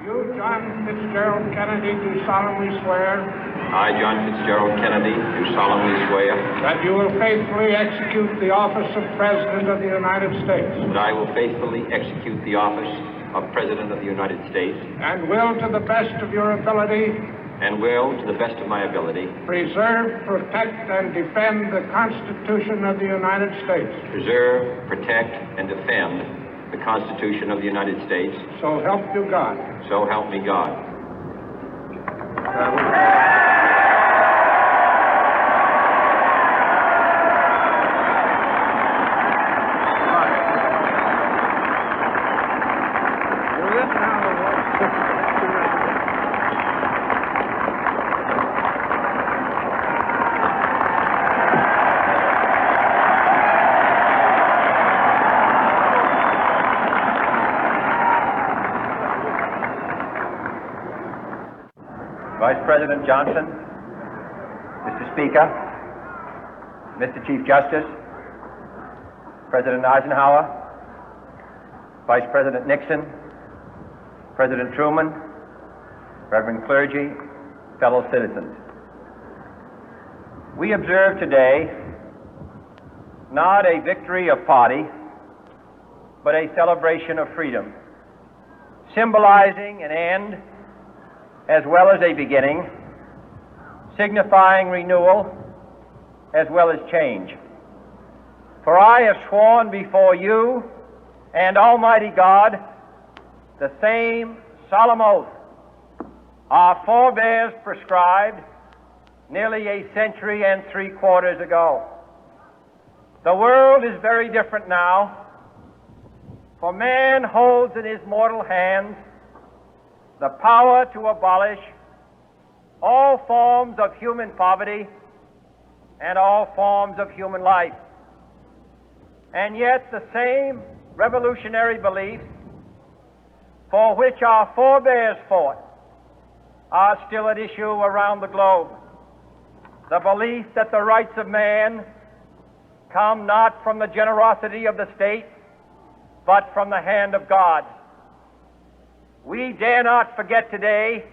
You, John Fitzgerald Kennedy, do solemnly swear. I, John Fitzgerald Kennedy, do solemnly swear. That you will faithfully execute the office of President of the United States. That I will faithfully execute the office of President of the United States. And will, to the best of your ability. And will, to the best of my ability. Preserve, protect, and defend the Constitution of the United States. Preserve, protect, and defend the Constitution of the United States. So help you God. So help me God. Vice President Johnson, Mr. Speaker, Mr. Chief Justice, President Eisenhower, Vice President Nixon, President Truman, Reverend clergy, fellow citizens. We observe today not a victory of party, but a celebration of freedom, symbolizing an end as well as a beginning, signifying renewal as well as change. For I have sworn before you and Almighty God the same solemn oath our forebears prescribed nearly a century and 3/4 ago. The world is very different now, for man holds in his mortal hands the power to abolish all forms of human poverty and all forms of human life. And yet the same revolutionary beliefs for which our forebears fought are still at issue around the globe. The belief that the rights of man come not from the generosity of the state, but from the hand of God. We dare not forget today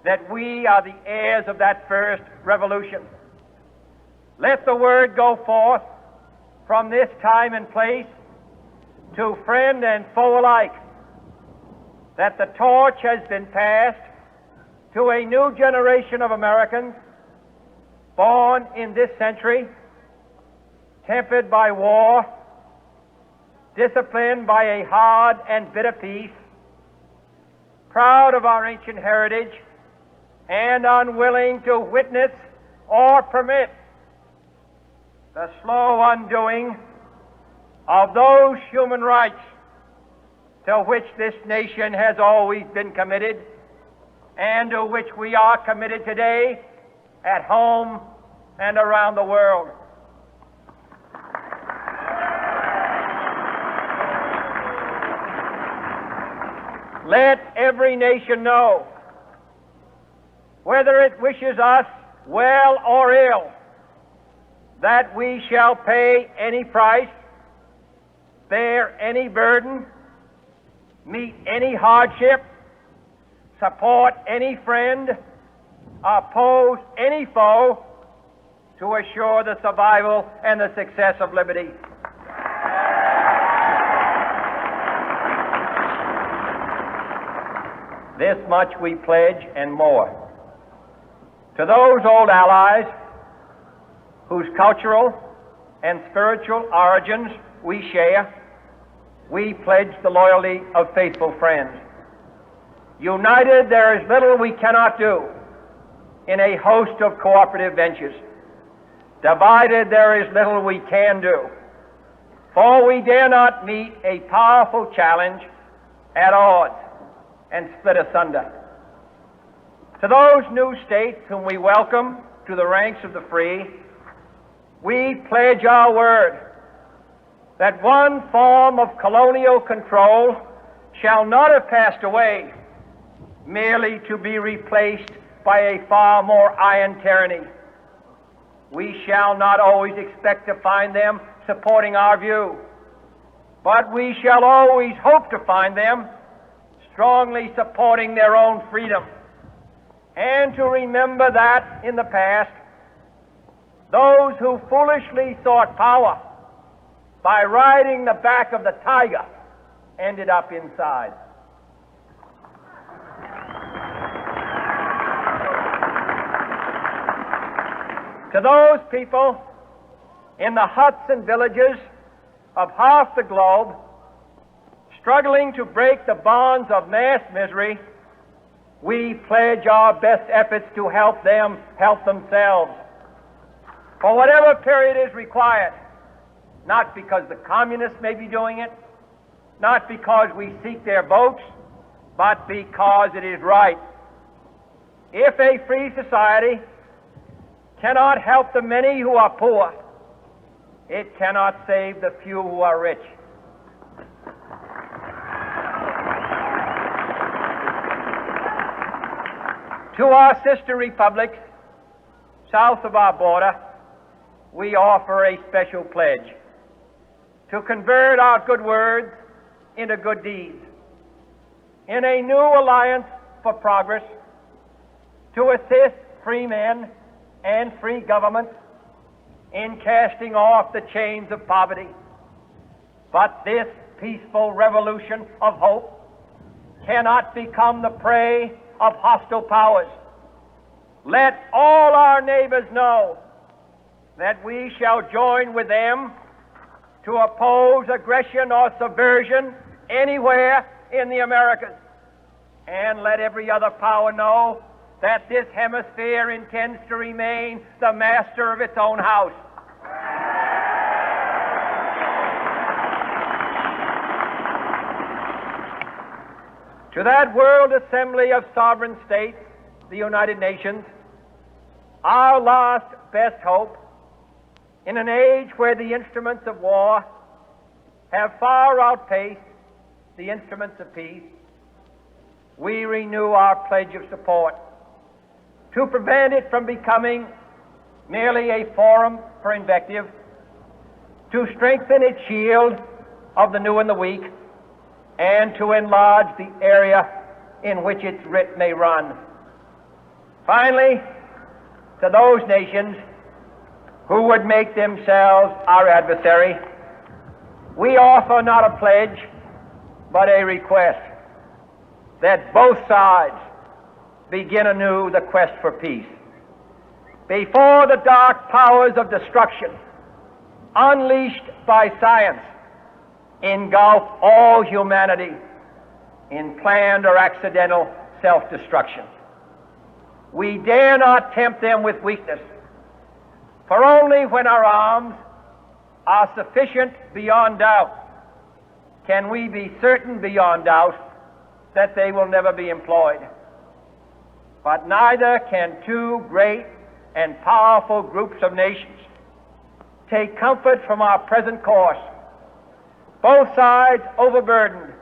that we are the heirs of that first revolution. Let the word go forth from this time and place to friend and foe alike that the torch has been passed to a new generation of Americans born in this century, tempered by war, disciplined by a hard and bitter peace, proud of our ancient heritage, and unwilling to witness or permit the slow undoing of those human rights to which this nation has always been committed and to which we are committed today at home and around the world. Let every nation know, whether it wishes us well or ill, that we shall pay any price, bear any burden, meet any hardship, support any friend, oppose any foe to assure the survival and the success of liberty. This much we pledge and more. To those old allies whose cultural and spiritual origins we share, we pledge the loyalty of faithful friends. United, there is little we cannot do in a host of cooperative ventures. Divided, there is little we can do, for we dare not meet a powerful challenge at odds and split asunder. To those new states whom we welcome to the ranks of the free, we pledge our word that one form of colonial control shall not have passed away, merely to be replaced by a far more iron tyranny. We shall not always expect to find them supporting our view, but we shall always hope to find them strongly supporting their own freedom, and to remember that in the past, those who foolishly sought power by riding the back of the tiger ended up inside. To those people in the huts and villages of half the globe struggling to break the bonds of mass misery, we pledge our best efforts to help them help themselves for whatever period is required, not because the communists may be doing it, not because we seek their votes, but because it is right. If a free society cannot help the many who are poor, it cannot save the few who are rich. To our sister republics south of our border, we offer a special pledge to convert our good words into good deeds, in a new alliance for progress, to assist free men and free governments in casting off the chains of poverty. But this peaceful revolution of hope cannot become the prey of hostile powers. Let all our neighbors know that we shall join with them to oppose aggression or subversion anywhere in the Americas. And let every other power know that this hemisphere intends to remain the master of its own house. To that World Assembly of Sovereign States, the United Nations, our last best hope, in an age where the instruments of war have far outpaced the instruments of peace, we renew our pledge of support to prevent it from becoming merely a forum for invective, to strengthen its shield of the new and the weak, and to enlarge the area in which its writ may run. Finally, to those nations who would make themselves our adversary, we offer not a pledge, but a request that both sides begin anew the quest for peace. Before the dark powers of destruction, unleashed by science, engulf all humanity in planned or accidental self-destruction, we dare not tempt them with weakness, for only when our arms are sufficient beyond doubt can we be certain beyond doubt that they will never be employed. But neither can two great and powerful groups of nations take comfort from our present course, both sides overburdened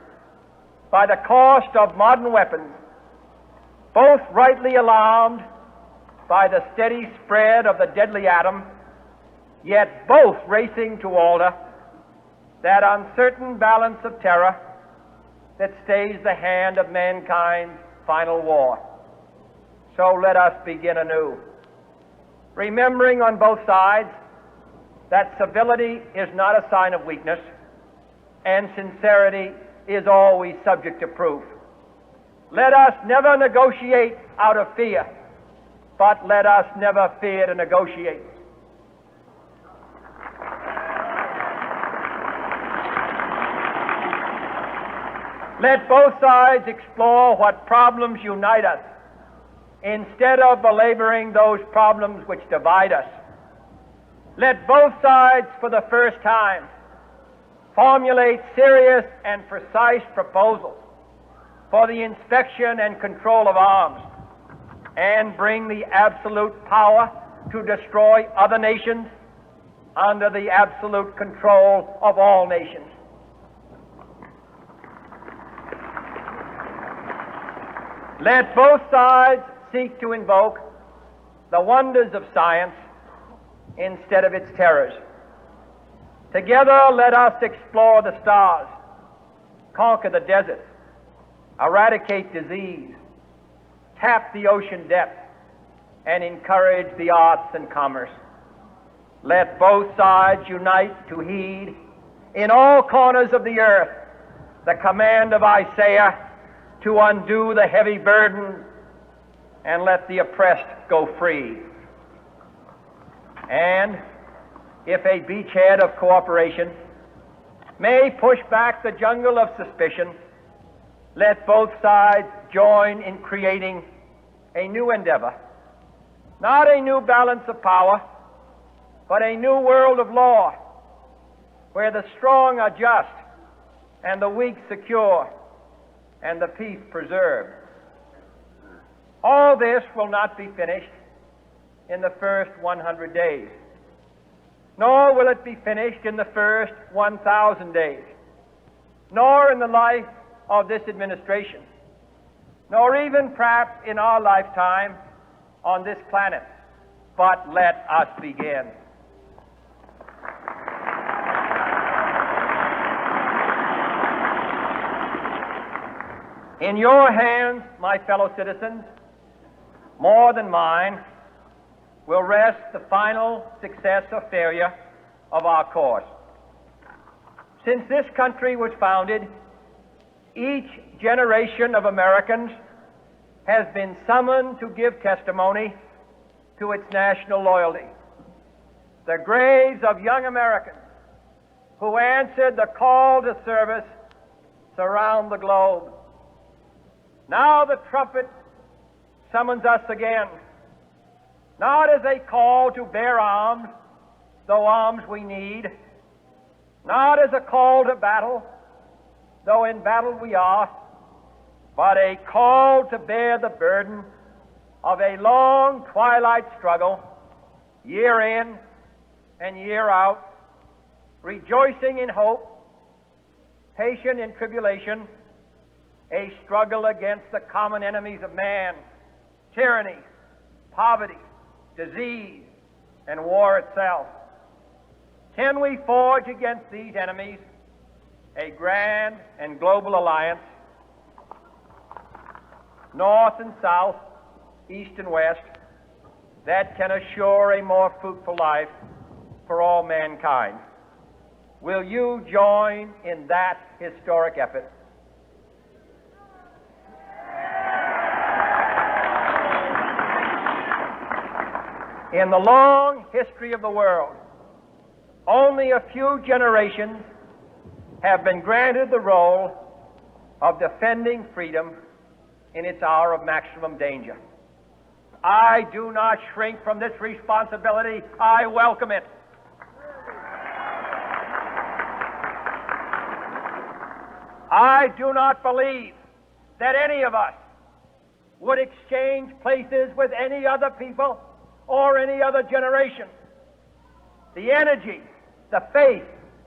by the cost of modern weapons, both rightly alarmed by the steady spread of the deadly atom, yet both racing to alter that uncertain balance of terror that stays the hand of mankind's final war. So let us begin anew, remembering on both sides that civility is not a sign of weakness, and sincerity is always subject to proof. Let us never negotiate out of fear, but let us never fear to negotiate. Let both sides explore what problems unite us, instead of belaboring those problems which divide us. Let both sides, for the first time, formulate serious and precise proposals for the inspection and control of arms, and bring the absolute power to destroy other nations under the absolute control of all nations. Let both sides seek to invoke the wonders of science instead of its terrors. Together, let us explore the stars, conquer the deserts, eradicate disease, tap the ocean depth, and encourage the arts and commerce. Let both sides unite to heed in all corners of the earth the command of Isaiah to undo the heavy burden and let the oppressed go free. And if a beachhead of cooperation may push back the jungle of suspicion, let both sides join in creating a new endeavor, not a new balance of power, but a new world of law, where the strong are just, and the weak secure, and the peace preserved. All this will not be finished in the first 100 days, nor will it be finished in the first 1,000 days, nor in the life of this administration, nor even perhaps in our lifetime on this planet. But let us begin. In your hands, my fellow citizens, more than mine, will rest the final success or failure of our course. Since this country was founded, each generation of Americans has been summoned to give testimony to its national loyalty. The graves of young Americans who answered the call to service surround the globe. Now the trumpet summons us again, not as a call to bear arms, though arms we need, not as a call to battle, though in battle we are, but a call to bear the burden of a long twilight struggle, year in and year out, rejoicing in hope, patient in tribulation, a struggle against the common enemies of man, tyranny, poverty, disease, and war itself. Can we forge against these enemies a grand and global alliance, north and south, east and west, that can assure a more fruitful life for all mankind? Will you join in that historic effort? In the long history of the world, only a few generations have been granted the role of defending freedom in its hour of maximum danger. I do not shrink from this responsibility. I welcome it. I do not believe that any of us would exchange places with any other people or any other generation. The energy, the faith,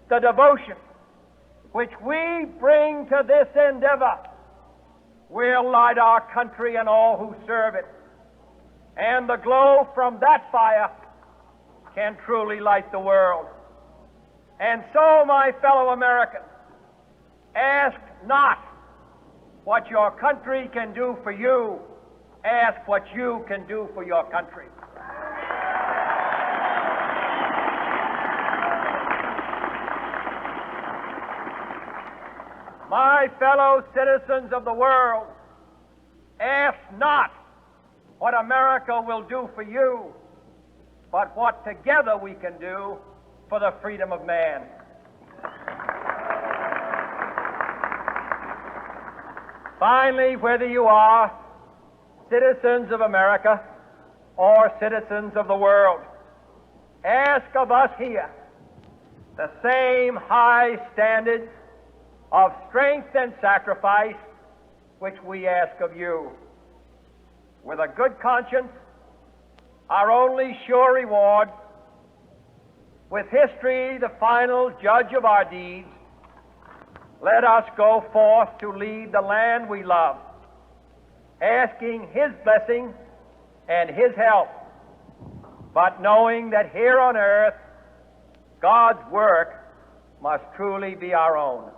the devotion which we bring to this endeavor will light our country and all who serve it. And the glow from that fire can truly light the world. And so, my fellow Americans, ask not what your country can do for you, ask what you can do for your country. My fellow citizens of the world, ask not what America will do for you, but what together we can do for the freedom of man. Finally, whether you are citizens of America or citizens of the world, ask of us here the same high standards of strength and sacrifice which we ask of you. With a good conscience, our only sure reward, with history the final judge of our deeds, let us go forth to lead the land we love, asking His blessing and His help, but knowing that here on earth, God's work must truly be our own.